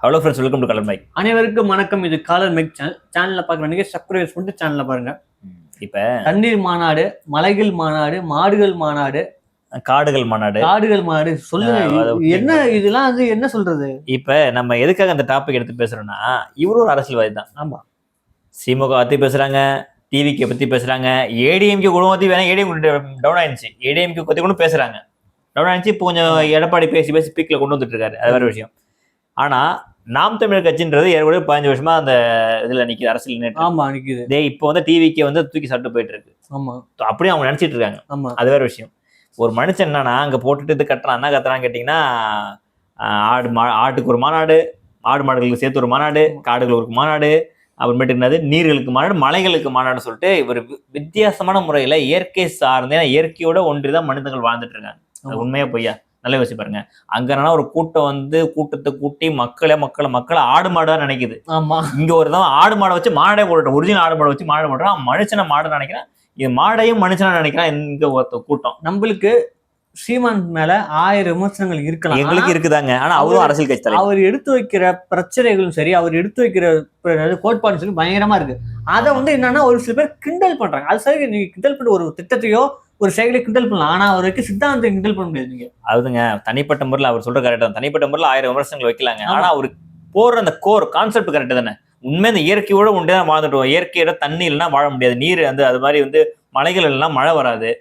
Hello friends, welcome to colour mic. அனைவருக்கும் வணக்கம். இது காலர் மைக் சேனல்ல பாக்குற நீங்க சப்ஸ்கிரைப் பண்ணிட்டு சேனல்ல பாருங்க. இப்ப தண்ணீர் மாநாடு, மலைகள் மாநாடு, மாடுகள் மாநாடு, காடுகள் மாநாடு சொல்லுங்க. என்ன இதெல்லாம் வந்து என்ன சொல்றது? இப்ப நம்ம எதுக்காக அந்த டாபிக் எடுத்து பேசுறோம்னா, இவரும் ஒரு அரசியல்வாதி தான். ஆமா, திமுக பத்தி பேசுறாங்க, டிவிக்கு பத்தி பேசுறாங்க, ஏடிஎம்கே கூட பத்தி வேணா ஏடிஎம் டவுன் ஆயிடுச்சு, ஏடிஎம்கே பத்தி கூட பேசுறாங்க. டவுன் ஆயிடுச்சு. இப்போ கொஞ்சம் எடப்பாடி பேசி பீக்ல கொண்டு வந்துட்டு இருக்காரு, அது வேற விஷயம். ஆனா நாம் தமிழர் கட்சின்றது ஏற்கனவே 15 வருஷமா அந்த இதுல நிக்குது, அரசியல் நிக்குது. இப்போ வந்து டிவிக்கு வந்து தூக்கி சாப்பிட்டு போயிட்டு இருக்கு. ஆமா, அப்படியே அவங்க நினைச்சிட்டு இருக்காங்க. ஆமா, அது வேற விஷயம். ஒரு மனுஷன் என்னன்னா அங்க போட்டுட்டு இது கட்டுறான், என்ன கத்துறான்னு கேட்டீங்கன்னா, ஆட்டுக்கு ஒரு மாநாடு, ஆடு மாடுகளுக்கு சேர்த்து ஒரு மாநாடு, காடுகளுக்கு மாநாடு, அப்புறமேட்டு என்னது நீர்களுக்கு மாநாடு, மலைகளுக்கு மாநாடு சொல்லிட்டு இவர் வித்தியாசமான முறையில இயற்கை சார்ந்த இயற்கையோட ஒன்றிதான் மனிதர்கள் வாழ்ந்துட்டு இருக்காங்க. அது உண்மையா பொய்யா? நல்லா யோசிச்சு பாருங்க. அங்கன்னா ஒரு கூட்டம் வந்து கூட்டத்தை கூட்டி மக்களை ஆடு மாடுதான் நினைக்குது. ஆமா, இங்க ஒருதான் ஆடு மாடை வச்சு மாடை போடுற, ஒரிஜினல் ஆடு மாடை வச்சு மாடை போடுறான், மனுஷனை மாடு நினைக்கிறான், இது மாடையும் மனுஷனா நினைக்கிறான். இங்க ஒருத்த கூட்டம். நம்மளுக்கு சீமான் மேல 1000 விமர்சனங்கள் இருக்கலாம், எங்களுக்கு இருக்குதாங்க. ஆனா அவரும் அரசியல் கட்சி தலைவர். அவர் எடுத்து வைக்கிற பிரச்சனைகளும் சரி, அவர் எடுத்து வைக்கிற கோட்பாடு சொல்லி பயங்கரமா இருக்கு. அதை வந்து என்னன்னா ஒரு சில பேர் கிண்டல் பண்றாங்க. அது சரி, நீங்க கிண்டல் பண்ண ஒரு திட்டத்தையோ ஒரு செயலை கிண்டல் பண்ணலாம், ஆனா அவருக்கு சித்தாந்தத்தை கிண்டல் பண்ண முடியாது. நீங்க அதுங்க தனிப்பட்ட முறையில் அவர் சொல்ற கரெக்ட் தான். தனிப்பட்ட முறையில் 1000 விமர்சனங்கள் வைக்கலாங்க. ஆனா அவரு போற அந்த கோர் கான்செப்ட் கரெக்ட் தானே. உண்மை இந்த இயற்கையோட ஒன்றுதான் வாழ்ந்துட்டோம். இயற்கையோட தண்ணி இல்லைன்னா வாழ முடியாது. நீர் வந்து அது மாதிரி வந்து மலைகள் எல்லாம் மழை வராது,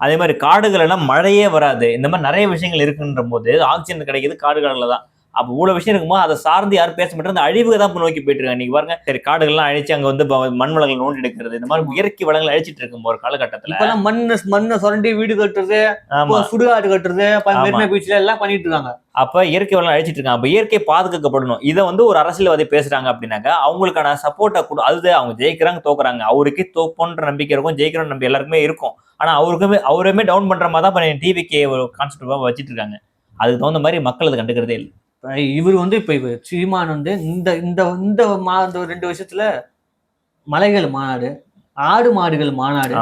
அதே மாதிரி காடுகள் எல்லாம் மழையே வராது. இந்த மாதிரி நிறைய விஷயங்கள் இருக்குன்ற போது ஆக்சிஜன் கிடைக்குது காடுகள்ல தான். அப்போ இவ்வளவு விஷயம் இருக்கும்போது அதை சார்ந்து யாரும் பேச மாட்டேன், அந்த அழிவுக்கு தான் நோக்கி போயிட்டு இருக்காங்க. நீங்க பாருங்க, சரி காடுகள்லாம் அழிச்சு அங்க வந்து மண் வளங்கள் நோண்டி எடுக்கிறது, இந்த மாதிரி இயற்கை வளங்களை அழிச்சிட்டு இருக்கும் ஒரு காலகட்டத்துல மண்ணை சுரண்டி வீடு கட்டுறது, சுடுகாடு கட்டுறது, பீச்ல எல்லாம் பண்ணிட்டு இருக்காங்க. அப்ப இயற்கை வளங்களை அழிச்சிட்டு இருக்காங்க. அப்ப இயற்கை பாதுகாக்கப்படணும். இதை வந்து ஒரு அரசியல்வாதி பேசுறாங்க அப்படின்னாக்க அவங்களுக்கான சப்போர்ட்டை கூட, அது அவங்க ஜெயிக்கிறாங்க தோக்குறாங்க, அவருக்கே தோப்போன்ற நம்பிக்கை இருக்கும், ஜெயிக்கிறோம் நம்பி எல்லாருக்குமே இருக்கும். ஆனா அவருமே டவுன் பண்ற மாதிரி தான் டிவிக்கு ஒரு கான்செப்ட் வச்சிட்டு இருக்காங்க. அதுக்கு தகுந்த மாதிரி மக்கள் அதை கண்டுக்கிறதே இல்லை. இவர் வந்து இப்ப சீமான் வந்து இந்த இந்த இந்த 2 வருஷத்துல மலைகள் மாநாடு, ஆடு மாடுகள் மாநாடு,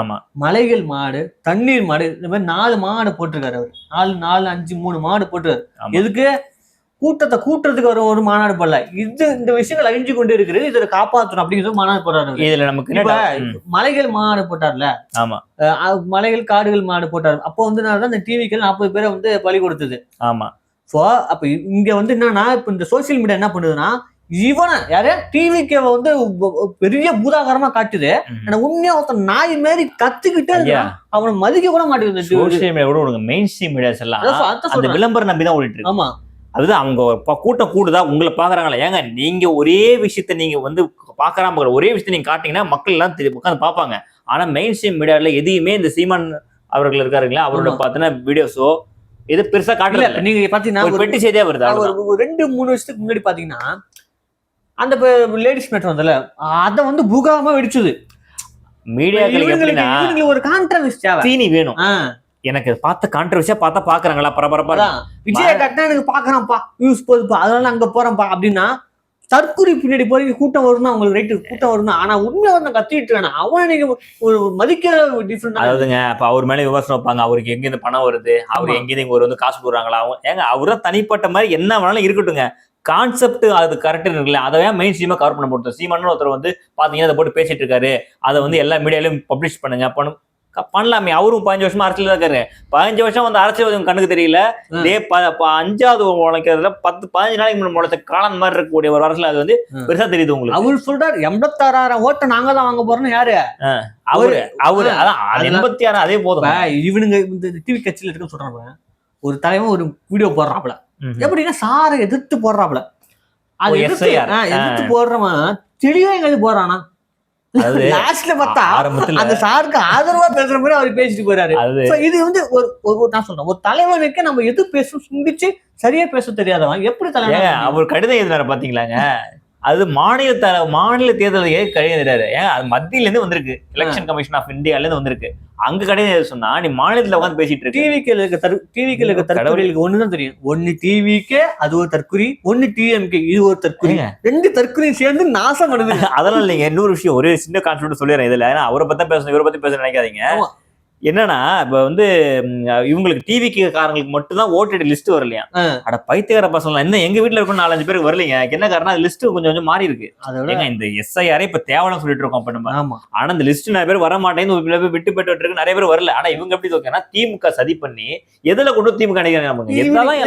மலைகள் மாடு, தண்ணீர் மாடு, இந்த மாதிரி 4 மாநாடு போட்டிருக்காரு. அவர் 4 5 3 மாநாடு போட்டிருக்காரு. எதுக்கு? கூட்டத்தை கூட்டுறதுக்கு ஒரு மாநாடு போடல. இந்த விஷயங்கள் அழிஞ்சு கொண்டு இருக்கிறது, இதை காப்பாற்றணும் அப்படிங்கிறது மாநாடு போடுறாரு. இதுல நமக்கு மலைகள் மாநாடு போட்டார்ல, ஆமா, மலைகள் காடுகள் மாநாடு போட்டாரு. அப்போ வந்து இந்த டிவிக்கு 40 பேரை வந்து பலி கொடுத்தது. ஆமா. ஸோ அப்ப இங்க வந்து என்னன்னா, இப்ப இந்த சோசியல் மீடியா என்ன பண்ணுதுன்னா, இவனை யாரு டிவிக்கு வந்து பெரிய பூதாகரமா காட்டுது. உண்மையா ஒருத்தன் நாய் மாதிரி கத்துக்கிட்டு அவனை மதிக்க கூட மாட்டேங்குது. சோசியல் மீடியா கூட மெயின் ஸ்ட்ரீம் மீடியாஸ் எல்லாம் அந்த விளம்பரம் நம்பிதான் ஓடிட்டு இருக்கு. ஆமா, அதுதான் அவங்க கூட்டம் கூடுதா உங்களை பாக்குறாங்களா? ஏங்க நீங்க ஒரே விஷயத்த நீங்க வந்து பாக்குறாம ஒரே விஷயத்த நீங்க காட்டீங்கன்னா மக்கள் எல்லாம் உட்காந்து பார்ப்பாங்க. ஆனா மெயின் ஸ்ட்ரீம் மீடியால எதையுமே இந்த சீமான் அவர்கள் இருக்காருங்களா, அவரோட பாத்தீங்கன்னா வீடியோஸோ இது பெருசா காட்டல. நீங்க பாத்தீங்கன்னா பெட்டி செய்தியா வருது. ஒரு 2-3 வருஷத்துக்கு முன்னாடி பாத்தீங்கன்னா அந்த லேடிஸ் மேட்டர் வந்தல, அத வந்து பூகாமா வெடிச்சது. மீடியாக்களுக்கு ஒரு கான்ட்ரோவர்சி தீனி வேணும். எனக்கு பார்த்த கான்ட்ரோவர்சியா பார்த்தா பாக்குறாங்களா, பரபரப்பா விஜய் கட்டினா எனக்கு பாக்குறான்ப்பா, நியூஸ் போதுப்பா, அதனால அங்க போறேன்ப்பா அப்படின்னா தற்கொலை பின்னாடி போறீங்க. கூட்டம் வரும்னா உங்களுக்கு ரைட்டு, கூட்டம் வரும்னா. ஆனா உண்மையா வந்து கத்திட்டு இருக்கானே அவன் நீங்க ஒரு மதிக்கிற டிஃபரெண்ட். அதாவதுங்க, அப்ப அவர் மேல விமர்சனம் வைப்பாங்க. அவருக்கு எங்கிருந்து பணம் வருது, அவர் எங்கிருந்து ஒரு வந்து காசு போடுறாங்களா, ஏங்க அவர்தான் தனிப்பட்ட மாதிரி என்ன வேணாலும் இருக்கட்டுங்க. கான்செப்ட் அது கரெக்ட் இருக்குல்ல, அதை மெயின் ஸ்ட்ரீமா கவர் பண்ண போட்டு சீமான் ஒருத்தர் வந்து பாத்தீங்கன்னா அதை போட்டு பேசிட்டு இருக்காரு. அதை வந்து எல்லா மீடியாலையும் பப்ளிஷ் பண்ணுங்க பண்ணலாமே. அவரும் 15 வருஷமா அரசியல் தான் இருக்காரு. 15 வருஷம் வந்து அரசியல் கண்ணுக்கு தெரியல. 5வது முளைக்கிறதுல 10-15 நாளைக்கு முளைச்ச காலம் மாதிரி இருக்கக்கூடிய ஒரு அரசியல் அது வந்து பெருசா தெரியுது உங்களுக்கு. அவரு சொல்றாரு 86,000 ஓட்டை நாங்க தான் வாங்க போறோம்னு. யாரு அவரு அதான் 86 அதே போதும். இவனுங்க இந்த டிவி கட்சியில இருக்குன்னு சொல்றாங்க. ஒரு தலைவன் ஒரு வீடியோ போடுறாப்புல, எப்படின்னா சாரை எதிர்த்து போடுறாப்புல. அது எதிர்த்து போடுறவன் தெளிவா எங்க போறானா, லாஸ்ட்ல பார்த்தா அந்த சாருக்கு ஆதரவா பேசுற மாதிரி அவர் பேசிட்டு போறாரு. இது வந்து நான் சொல்றேன், ஒரு தலைவனுக்கு நம்ம எது பேசணும் சிந்திச்சு சரியா பேச தெரியாதவன் எப்படி தலைவன்? அவர் கடிதம் எழுதினாரு பாத்தீங்களாங்க, அது மாநில தேர்தலையே கடிதம். ஏன் அது மத்தியில இருந்து வந்திருக்கு, எலெக்ஷன் கமிஷன் ஆஃப் இந்தியால இருந்து வந்திருக்கு. அங்க கடிதம் சொன்னா நீ மாநிலத்துல உட்காந்து பேசிட்டு இருக்க. டிவிக்கு இருக்க தற்கொலைகளுக்கு ஒண்ணுதான் தெரியும். ஒன்னு டிவிக்கு அது ஒரு தற்கொலை, ஒன்னு டிஎம்கே இது ஒரு தற்கொலை. 2 தற்கொலையும் சேர்ந்து நாசம் பண்ணுது. அதெல்லாம் இல்லைங்க. இன்னொரு விஷயம், ஒரு சின்ன கான்செப்ட் சொல்லிடுறேன் இதுல. ஏன்னா அவரை பத்தி பேசணும், இவரை பத்தி பேச நினைக்காதீங்க. என்னன்னா இப்ப வந்து இவங்களுக்கு டிவிக்கு காரங்களுக்கு மட்டும் தான் ஓட்டடி லிஸ்ட் வரலையா? அட பைத்தியக்கார பசங்க என்ன எங்க வீட்டுல இருக்கும் 4-5 பேருக்கு வரலைங்க. என்ன காரணம் லிஸ்ட் கொஞ்சம் கொஞ்சம் மாறி இருக்கு. ஏங்க இந்த எஸ்ஐஆரே இப்ப தேவைன்னு சொல்லிட்டு இருக்கோம் இப்ப நம்ம. ஆனா இந்த லிஸ்ட் நிறைய பேர் வர மாட்டேங்குது, விட்டு போயிட்டு இருக்கு, நிறைய பேர் வரல. ஆனா இவங்க எப்படி தோக்கனா திமுக சதி பண்ணி எதுல கொண்டு திமுக நினைக்கிறாங்க நமக்கு. எல்லாம்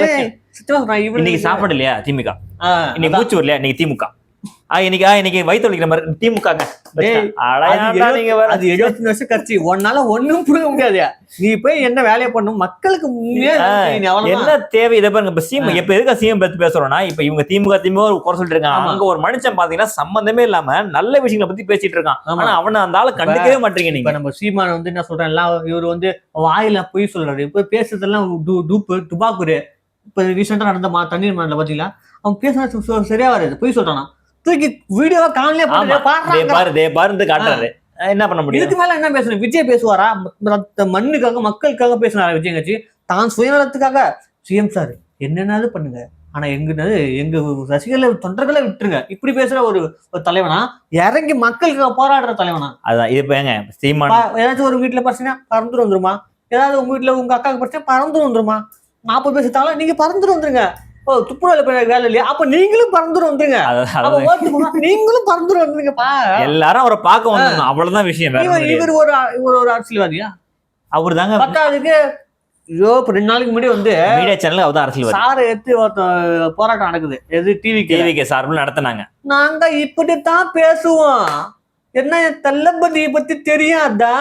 இன்னைக்கு சாப்பாடு இல்லையா திமுக, இன்னைக்கு மூச்சு வரலையா இன்னைக்கு திமுக, இன்னைக்கு வயிற்று வலிக்கிற மாதிரி திமுக. அது 70 வருஷம் கட்சி, ஒன்னால ஒண்ணும் புரிய முடியாது. நீ போய் என்ன வேலையை பண்ணும் மக்களுக்கு என்ன தேவை. இதை பாருங்க இப்ப சிஎம் எப்ப எதுக்கு சிஎம் பத்தி பேசுறோம்னா இப்ப இவங்க திமுக குறை சொல்லிட்டு இருக்காங்க. அங்க ஒரு மனுஷன் பாத்தீங்கன்னா சம்பந்தமே இல்லாம நல்ல விஷயங்களை பத்தி பேசிட்டு இருக்கான். ஆனா அவனை அந்த ஆளு கண்டுக்கவே மாட்டீங்க நீங்க. நம்ம சீமான வந்து என்ன சொல்றேன், எல்லாம் இவர் வந்து வாயில பொய் சொல்றாரு. இப்ப பேசுறதெல்லாம் துபாக்குரு. இப்ப ரீசெண்டா நடந்த தண்ணீர் மண்டல பாத்தீங்களா, அவன் பேசுறது சரியா வராது, பொய் சொல்றானா. வீடியோவா காணலே காட்டுறாரு. என்ன பண்ண முடியும்? இதுக்கு மேல என்ன பேசணும்? விஜய் பேசுவாரா? மண்ணுக்காக மக்களுக்காக பேசினாரா விஜய் கட்சி? தான் சுயநலத்துக்காக சிஎம் சார் என்னென்னாவது பண்ணுங்க, ஆனா எங்க ரசிகர்களை தொண்டர்களை விட்டுருங்க. இப்படி பேசுற ஒரு தலைவனா, இறங்கி மக்களுக்காக போராடுற தலைவனா? அதான் இப்ப ஏங்க சீமான் ஏதாச்சும் ஒரு வீட்டுல பிரச்சனை பறந்துட்டு வந்துருமா? ஏதாவது உங்க வீட்டுல உங்க அக்காவுக்கு பிரச்சனை பறந்து வந்துருமா? 40 பேர் செத்தாலும் நீங்க பறந்துட்டு வந்துருங்க. துப்புரவு வேலை இல்லையா? அப்ப நீங்களும் பறந்துட்டு வந்துருங்க. நீங்களும் பறந்துட்டு வந்துருங்கப்பா. எல்லாரும் அவரை பார்க்க வந்தாங்க, அவ்வளவுதான் விஷயம். இவர் ஒரு அரசியல்வாதியா? அவர் தாங்க. பத்தாவதுக்கு 2 நாளைக்கு முன்னாடி வந்து மீடியா சேனல் அவர்தான் அரசியல்வாதி. சாரை எடுத்து போராட்டம் நடக்குது. எது டிவிக்கு சார்பில் நடத்தினாங்க. நாங்க இப்படித்தான் பேசுவோம். என்ன தளபதியை பத்தி தெரியாதா?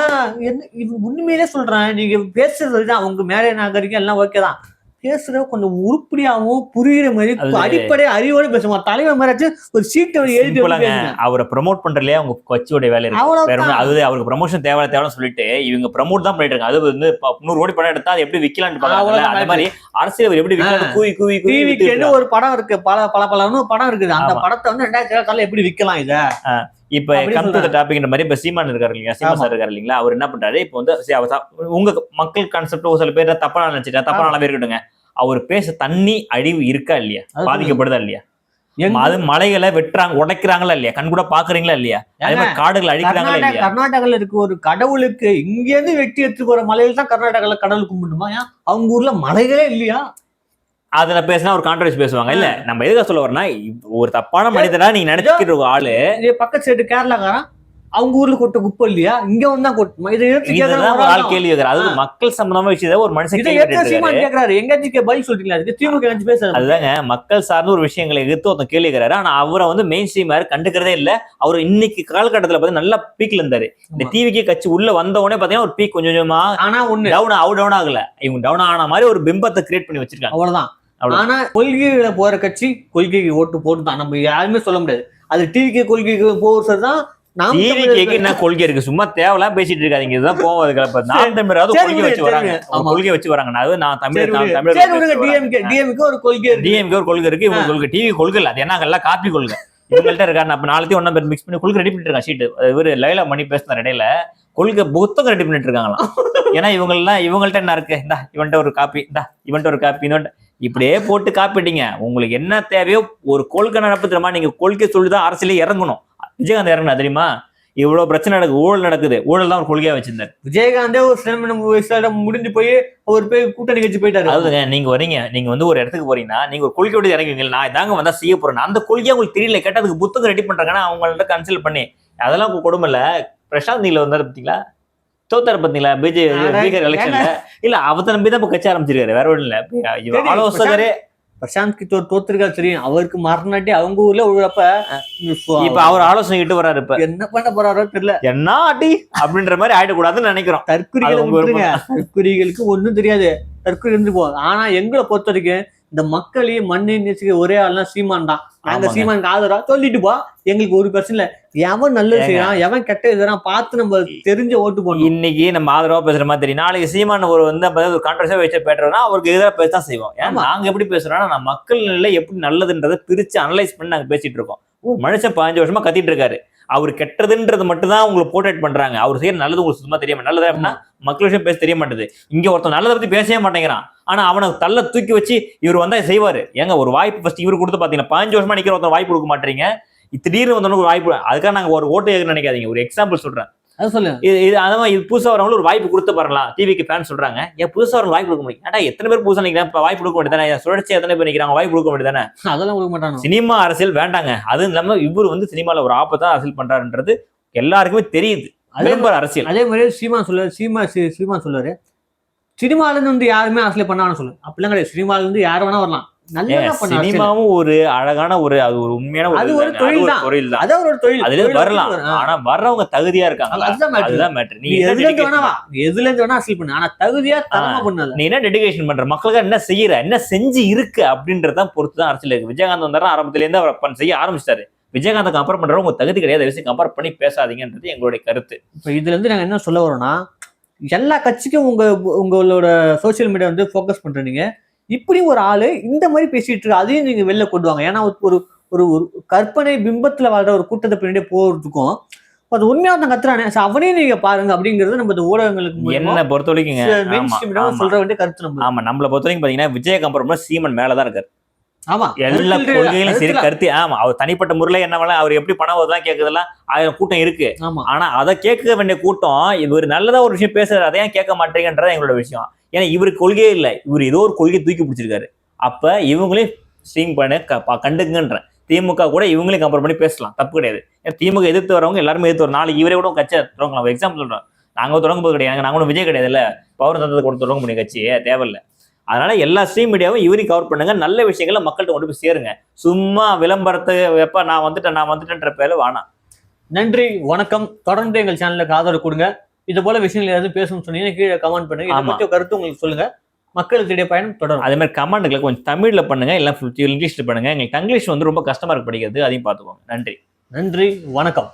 என்ன உண்மையிலே சொல்றேன், நீங்க பேசுறதுதான் உங்க மேலே நாகரிகம் எல்லாம் ஓகேதான். பேசுற கொஞ்சம் உருப்படியாவும் புரியுற மாதிரி அடிப்படை அறிவோடு பேசுவாங்க. தலைவர் மாதிரி ஒரு சீட்டை எழுதி அவரை ப்ரமோட் பண்றதுலயே அவங்க கட்சியோட வேலை இருக்கு. அது அவருக்கு ப்ரமோஷன் தேவைன்னு சொல்லிட்டு இவங்க ப்ரமோட் தான் பண்ணிட்டு இருக்காங்க. அது வந்து 100 கோடி படம் எடுத்தா அது எப்படி விக்கலான்னு பாருங்க. அந்த மாதிரி அரசியல் எப்படி விக்கலாம், கூவி ஒரு படம் இருக்கு, பல படம் இருக்குது. அந்த படத்தை வந்து 2024 எப்படி விக்கலாம் இத. இப்ப கம் டு தி டாபிக்ன்ற மாதிரி இப்ப சீமான் இருக்காரு இல்லையா, சீமான் சார் இருக்காரு இல்லைங்களா, அவர் என்ன பண்றாரு இப்போ வந்து உங்க மக்கள் கான்செப்ட் ஒரு சில பேர் தப்பா நினைச்சிட்டா தப்பான இருக்கட்டுங்க. அவர் பேச தண்ணி அழிவு இருக்கா இல்லையா, பாதிக்கப்படுதா இல்லையா, அது மலைகளை வெட்டுறாங்க உடைக்கிறாங்களா இல்லையா, கண் கூட பாக்குறீங்களா இல்லையா, அதே மாதிரி காடுகளை அழிக்கிறாங்களா இல்லையா. கர்நாடகால இருக்கு ஒரு கடவுளுக்கு இங்க இருந்து வெட்டி எடுத்து போற மலையில தான் கர்நாடகால கடவுள் கும்பிடுமா? அவங்க ஊர்ல மலைகளே இல்லையா? அதுல பேசினா ஒரு கான்ட்ரவர்சி பேசுவாங்க. இல்ல நம்ம எதுக்காக சொல்ல வரனா, ஒரு தப்பான மனிதனா நீங்க நினைச்சுக்கிற ஒரு ஆளு பக்கத்து சைடு கேரளாக்காரன் அவங்க ஊர்ல கொட்ட குப்பை இல்லையா, இங்க வந்தா கொட்டுமா? இதை ஆள் கேள்வி கேட்கறாரு. அது மக்கள் சம்பந்தமா விஷயம் ஒரு மனுஷன் கேட்கறாரு. எங்க பதில் சொல்றீங்களா? அதுக்கு திமுக பேசுறாரு. அதுதாங்க மக்கள் சார்ந்த ஒரு விஷயங்களை எதிர்த்து ஒருத்தன் கேள்வி கேட்கறாரு. ஆனா அவரை வந்து மெயின் ஸ்ட்ரீம் யாரும் கண்டுக்கிறதே இல்ல. அவர் இன்னைக்கு காலகட்டத்துல பாத்தீங்கன்னா நல்லா பீக்ல இருந்தாரு. இந்த டிவிக்கு கட்சி உள்ள வந்த உடனே பாத்தீங்கன்னா ஒரு பீக் கொஞ்சம் கொஞ்சமா ஆனா ஒண்ணு டவுன் ஆகல. இவங்க டவுன் ஆன மாதிரி ஒரு பிம்பத்தை கிரியேட் பண்ணி வச்சிருக்காங்க, அவ்வளவுதான். ஆனா கொள்கைகளை போற கட்சி கொள்கைக்கு ஓட்டு போட்டுதான், நம்ம யாருமே சொல்ல முடியாது. அது டிவிக்கு கொள்கைக்கு போறதுதான். என்ன கொள்கை இருக்கு, சும்மா தேவையெல்லாம் பேசிட்டு இருக்காதீங்க. இதுதான் போவதுக்கு நான் தமிழராவது கொள்கை வச்சு வராங்க, கொள்கை வச்சு வராங்க. நான் தமிழ் டிஎம்கே ஒரு கொள்கை இருக்கு, இவங்க கொள்கை டிவி கொள்கை இல்ல. அது என்ன எல்லாம் காப்பி கொள்கை இவங்கள்ட்ட இருக்காரு. அப்ப நாளைக்கு ஒன்னா பேர் மிக்ஸ் பண்ணி கொள்கை ரெடி பண்ணிட்டு இருக்காங்க. ஷீட் இவரு லைலா மணி பேசின இடையில கொள்கை புத்தகம் ரெடி பண்ணிட்டு இருக்காங்களாம். ஏன்னா இவங்கள்ட்ட என்ன இருக்கு, இந்தா இவன்ட்ட ஒரு காப்பி, இந்தா இவன்ட்ட ஒரு காப்பி, இப்படியே போட்டு காப்பிட்டீங்க. உங்களுக்கு என்ன தேவையோ ஒரு கொள்கை நடப்பு தெரியுமா, நீங்க கொள்கை சொல்லிதான் அரசியலே இறங்கணும். விஜயகாந்த் இறங்கினா தெரியுமா, இவ்வளவு பிரச்சனை நடக்குது, ஊழல் நடக்குது, ஊழல் தான் ஒரு கொள்கையா வச்சிருந்தாரு. விஜயகாந்தே ஒரு சில முடிஞ்சு போய் அவர் போய் கூட்டணி கட்சி போயிட்டாரு. அதுங்க நீங்க வரீங்க, நீங்க வந்து ஒரு இடத்துக்கு போறீங்கன்னா நீங்க ஒரு கொள்கையோட இறங்குவீங்க. நான் இதாங்க வந்தா செய்ய போறேன், அந்த கொள்கையா உங்களுக்கு தெரியல, கேட்டா அதுக்கு புத்தகம் ரெடி பண்றாங்கன்னா அவங்கள்ட்ட கன்சல்ட் பண்ணி அதெல்லாம் கொடுமை இல்ல. பிரசாந்த் நீல வந்தாரு பாத்தீங்களா, தோத்தாரு பாத்தீங்களா பீகார் எலெக்ஷன்ல. இல்ல அவத்தை நம்பி தான் இப்ப கட்சி ஆரம்பிச்சிருக்காரு, வேற ஒன்றும் இல்ல. ஆலோசகரே பிரசாந்த் கிட்ட தோத்துருக்கா தெரியும், அவருக்கு மறுநாட்டி அவங்க ஊர்ல விழுறப்ப இப்ப அவர் ஆலோசனை கிட்டு வர்றாரு. இப்ப என்ன பண்ண போறாரோ தெரியல, என்ன ஆட்டி அப்படின்ற மாதிரி ஆயிடக்கூடாதுன்னு நினைக்கிறோம். தற்குறிகளுக்கு ஒண்ணும் தெரியாது, தற்குறி இருந்து போகுது. ஆனா எங்களை பொறுத்த வரைக்கும் இந்த மக்களையும் மண்ணை நேசிக்க ஒரே ஆள்லாம் சீமான் தான். நாங்க சீமானுக்கு ஆதரவா சொல்லிட்டு போ, எங்களுக்கு ஒரு பிரச்சனை இல்ல. எவன் நல்லது செய்யறான் எவன் கெட்ட இதெல்லாம் பார்த்து நம்ம தெரிஞ்ச ஓட்டு போடணும். இன்னைக்கு நம்ம ஆதரவா பேசுற மாதிரி தெரியும், நாளைக்கு சீமான ஒரு வந்து ஒரு கான்ட்ரவர்சியா வச்சு பேசுறோம்னா அவருக்கு எதிராக பேசதான் செய்வோம். ஏன்னா நாங்க எப்படி பேசுறோம்னா நம்ம மக்கள் நிலை எப்படி நல்லதுன்றதை பிரிச்சு அனலைஸ் பண்ணி நாங்க பேசிட்டு இருக்கோம். மனுஷன் 15 வருஷமா கத்திட்டு இருக்காரு, அவர் கெட்டதுன்றது மட்டும் தான் உங்களுக்கு போர்ட்ரேட் பண்றாங்க. அவர் செய்யற நல்லது உங்களுக்கு சுத்தமா தெரியாம, நல்லதா அப்படின்னா மக்கள் விஷயம் பேச தெரிய மாட்டேது. இங்க ஒருத்தன் நல்லதை பத்தி பேசவே மாட்டேங்கிறான், ஆனா அவனை தள்ள தூக்கி வச்சு இவர் வந்தா செய்வாரு. ஏங்க ஒரு வாய்ப்பு ஃபர்ஸ்ட் இவரு கொடுத்து பாத்தீங்கன்னா 15 வருஷமா நிக்கிற ஒருத்தன் வாய்ப்பு கொடுக்க மாட்டீங்க, திடீர்னு வந்தவனுக்கு ஒரு வாய்ப்பு. அதுக்காக நாங்க ஒரு ஓட்டு நினைக்காதீங்க. ஒரு எக்ஸாம்பிள் சொல்றேன், அது சொல்லு. இது அதான் இது புதுசா வரவங்களும் ஒரு வாய்ப்பு கொடுத்து பாருலாம். டிவிக்கு ஃபேன் சொல்றாங்க, ஏன் புதுசா ஒரு வாய்ப்பு கொடுக்க முடியும்? ஏன்டா எத்தனை பேர் புதுசா நினைக்கிறாங்க, இப்ப வாய்ப்பு கொடுக்க வேண்டியதானே? சுழற்சி எத்தனை பேர் நினைக்கிறாங்க, வாய்ப்பு கொடுக்க வேண்டியதானே? அதெல்லாம் கொடுக்க மாட்டானு. சினிமா அரசியல் வேண்டாங்க. அதுவும் இல்லாம இவரு வந்து சினிமால ஒரு ஆபத்தா அரசியல் பண்றாருன்றது எல்லாருக்குமே தெரியுது. அரசியல் அதே மாதிரி சீமான் சொல்லுவாரு, சினிமால இருந்து வந்து யாருமே அரசியல் பண்ணான்னு சொல்லு. அப்படிலாம் கிடையாது. சினிமால இருந்து யார் வேணா வரலாம். சினிமாவும் ஒரு அழகான ஒரு அது ஒரு உண்மையான ஒரு தொழில் தான். அதான் ஒரு தொழில். அதுல வரலாம். ஆனா வர்றவங்க தகுதியா இருக்காங்க. அதுதான் மேட்டர். நீ எதுல இருந்து வேணா அரசியல் பண்ணு, ஆனா தகுதியா தரமா பண்ணல. நீ என்ன டெடிகேஷன் பண்ற, மக்களுக்கு என்ன செய்யற, என்ன செஞ்சு இருக்கு அப்படின்றதான் பொறுத்துதான் அரசியல் இருக்கு. விஜயகாந்த் வந்தாரு, ஆரம்பத்துல இருந்து அவர் செய்ய ஆரம்பிச்சிட்டாரு. விஜயகாந்த் கம்பேர் பண்றவங்க உங்க தகுதி கிடையாது, விஷயம் கம்பேர் பண்ணி பேசாதீங்கன்றது எங்களுடைய கருத்து. இப்ப இதுல இருந்து நாங்க என்ன சொல்ல வரோம்னா, எல்லா கட்சிக்கும் உங்களோட சோசியல் மீடியா வந்து ஃபோக்கஸ் பண்றீங்க. இப்படி ஒரு ஆளு இந்த மாதிரி பேசிட்டு இருக்கு, அதையும் நீங்க வெளில கொண்டு வாங்க. ஏன்னா ஒரு ஒரு கற்பனை பிம்பத்துல வாழ்ற ஒரு கூட்டத்தை பின்னாடியே போறதுக்கும் அது உண்மையாக கத்துறானே அவனையும் நீங்க பாருங்க அப்படிங்கிறது நம்ம ஊடகங்களுக்கு என்ன பொறுத்த வரைக்கும் சொல்ற வேண்டிய கருத்து. நம்ம ஆமா, நம்மளை பொறுத்த வரைக்கும் பாத்தீங்கன்னா விஜய கம்பேர் சீமன் மேலதான் இருக்காரு. ஆமா, எல்லா கொள்கையிலும் சரி, கருத்து. ஆமா, அவர் தனிப்பட்ட முறையில என்ன வேணா, அவர் எப்படி பணம் வருதெல்லாம் கேட்கறதெல்லாம் 1000 கூட்டம் இருக்கு. ஆனா அதை கேட்க வேண்டிய கூட்டம் இவர் நல்லதா ஒரு விஷயம் பேசுறாரு, அதையும் கேட்க மாட்டேங்கன்றத எங்களோட விஷயம். ஏன்னா இவருக்கு கொள்கையே இல்லை, இவர் ஏதோ ஒரு கொள்கையை தூக்கி பிடிச்சிருக்காரு. அப்ப இவங்களையும் ஸ்ட்ரீம் பண்ண கண்டுங்கன்ற திமுக கூட இவங்களையும் கம்பேர் பண்ணி பேசலாம், தப்பு கிடையாது. திமுக எதிர்த்து வரவங்க எல்லாருமே எதிர்த்து வரும். நாளைக்கு இவரே கூட கட்சியை தொடங்கலாம். எக்ஸாம்பிள் சொல்றோம், நாங்க தொடங்கும் போது கிடையாது, நாங்க ஒன்றும் விஜய் கிடையாது இல்ல, பவர் தந்தத்தை கூட தொடங்க முடியும் கட்சியே தேவையில்லை. அதனால எல்லா ஸ்ட்ரீம் மீடியாவும் இவரையும் கவர் பண்ணுங்க, நல்ல விஷயங்களை மக்கள்கிட்ட கொண்டு போய் சேருங்க. சும்மா விளம்பரத்தை எப்ப நான் வந்துட்டேன்ற பேர்ல வேணாம். நன்றி, வணக்கம். தொடர்ந்து எங்கள் சேனலுக்கு ஆதரவு கொடுங்க. இது போல விஷயங்கள் ஏதாவது பேசணும்னு சொன்னீங்கன்னா கீழே கமெண்ட் பண்ணுங்க. இதை பற்றி கருத்து உங்களுக்கு சொல்லுங்க. மக்களுக்கு இடையே பயணம் தொடரும். அதே மாதிரி கமெண்ட்களை கொஞ்சம் தமிழ்ல பண்ணுங்க, எல்லாம் இங்கிலீஷ்ல பண்ணுங்க. எங்களுக்கு இங்கிலீஷ் வந்து ரொம்ப கஷ்டமா இருக்கு படிக்கிறது, அதையும் பார்த்துக்கோங்க. நன்றி, வணக்கம்.